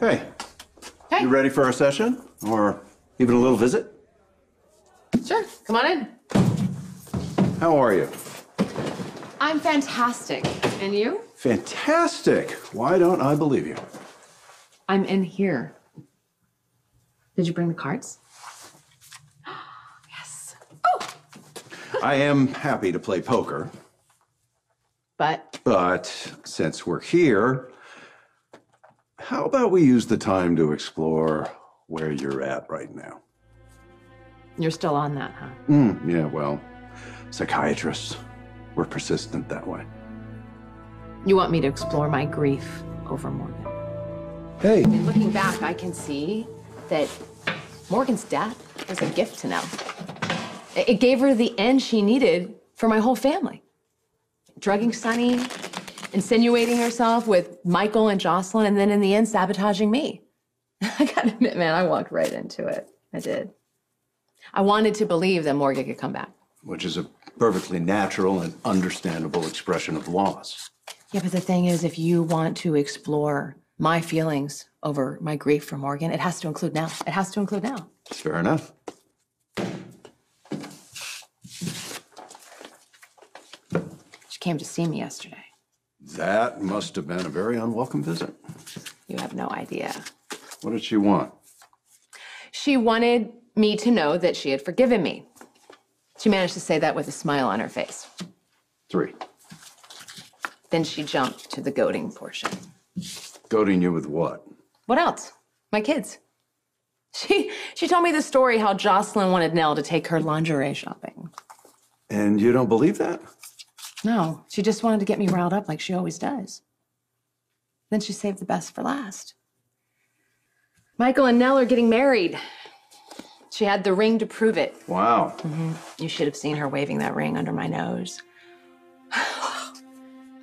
Hey. Hey. You ready for our session? Or even a little visit? Sure, come on in. How are you? I'm fantastic. And you? Fantastic. Why don't I believe you? I'm in here. Did you bring the cards? Yes. Oh! I am happy to play poker. But since we're here, how about we use the time to explore where you're at right now? You're still on that, huh? Yeah, well, psychiatrists, we're persistent that way. You want me to explore my grief over Morgan? Hey. And looking back, I can see that Morgan's death was a gift to Nelle. It gave her the end she needed for my whole family. Drugging Sonny, insinuating herself with Michael and Jocelyn, and then in the end, sabotaging me. I gotta admit, man, I walked right into it. I did. I wanted to believe that Morgan could come back. Which is a perfectly natural and understandable expression of loss. Yeah, but the thing is, if you want to explore my feelings over my grief for Morgan, it has to include Nelle. It has to include Nelle. Fair enough. She came to see me yesterday. That must have been a very unwelcome visit. You have no idea. What did she want? She wanted me to know that she had forgiven me. She managed to say that with a smile on her face. 3. Then she jumped to the goading portion. Goading you with what? What else? My kids. She told me the story how Jocelyn wanted Nelle to take her lingerie shopping. And you don't believe that? No, she just wanted to get me riled up like she always does. Then she saved the best for last. Michael and Nelle are getting married. She had the ring to prove it. Wow. You should have seen her waving that ring under my nose.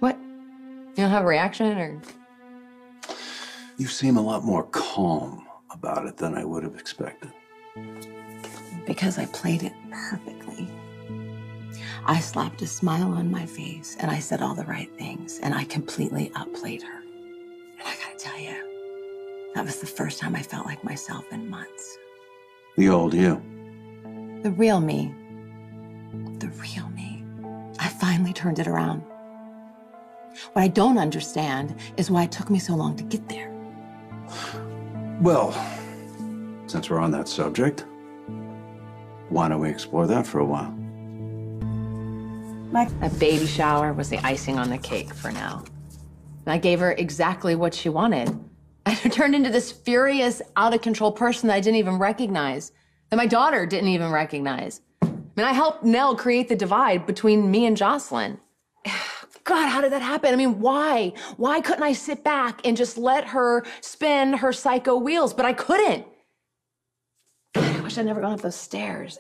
What? You don't have a reaction, or? You seem a lot more calm about it than I would have expected. Because I played it perfectly. I slapped a smile on my face, and I said all the right things, and I completely outplayed her. And I gotta tell you, that was the first time I felt like myself in months. The old you. The real me. The real me. I finally turned it around. What I don't understand is why it took me so long to get there. Well, since we're on that subject, why don't we explore that for a while? That baby shower was the icing on the cake for now. I gave her exactly what she wanted. And I turned into this furious, out-of-control person that I didn't even recognize, that my daughter didn't even recognize. I mean, I helped Nelle create the divide between me and Jocelyn. God, how did that happen? I mean, why? Why couldn't I sit back and just let her spin her psycho wheels? But I couldn't. God, I wish I'd never gone up those stairs.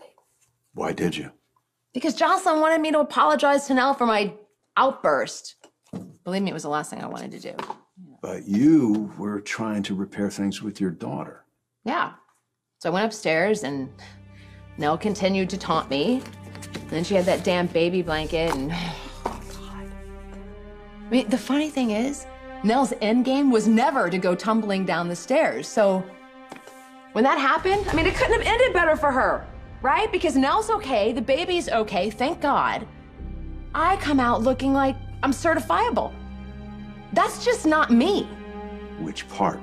Why did you? Because Jocelyn wanted me to apologize to Nelle for my outburst. Believe me, it was the last thing I wanted to do. But you were trying to repair things with your daughter. Yeah. So I went upstairs and Nelle continued to taunt me. And then she had that damn baby blanket and, oh God. I mean, the funny thing is, Nell's end game was never to go tumbling down the stairs. So when that happened, I mean, it couldn't have ended better for her, right? Because Nell's okay, the baby's okay, thank God. I come out looking like I'm certifiable. That's just not me. Which part?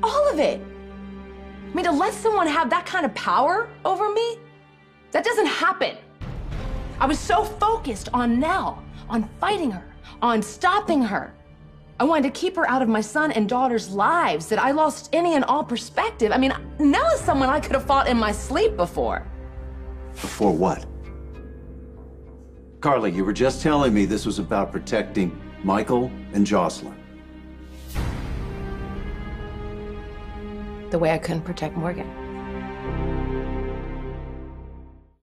All of it. I mean, to let someone have that kind of power over me, that doesn't happen. I was so focused on Nelle, on fighting her, on stopping her. I wanted to keep her out of my son and daughter's lives that I lost any and all perspective. I mean, Nelle is someone I could have fought in my sleep before. Before what? Carly, you were just telling me this was about protecting Michael and Jocelyn. The way I couldn't protect Morgan.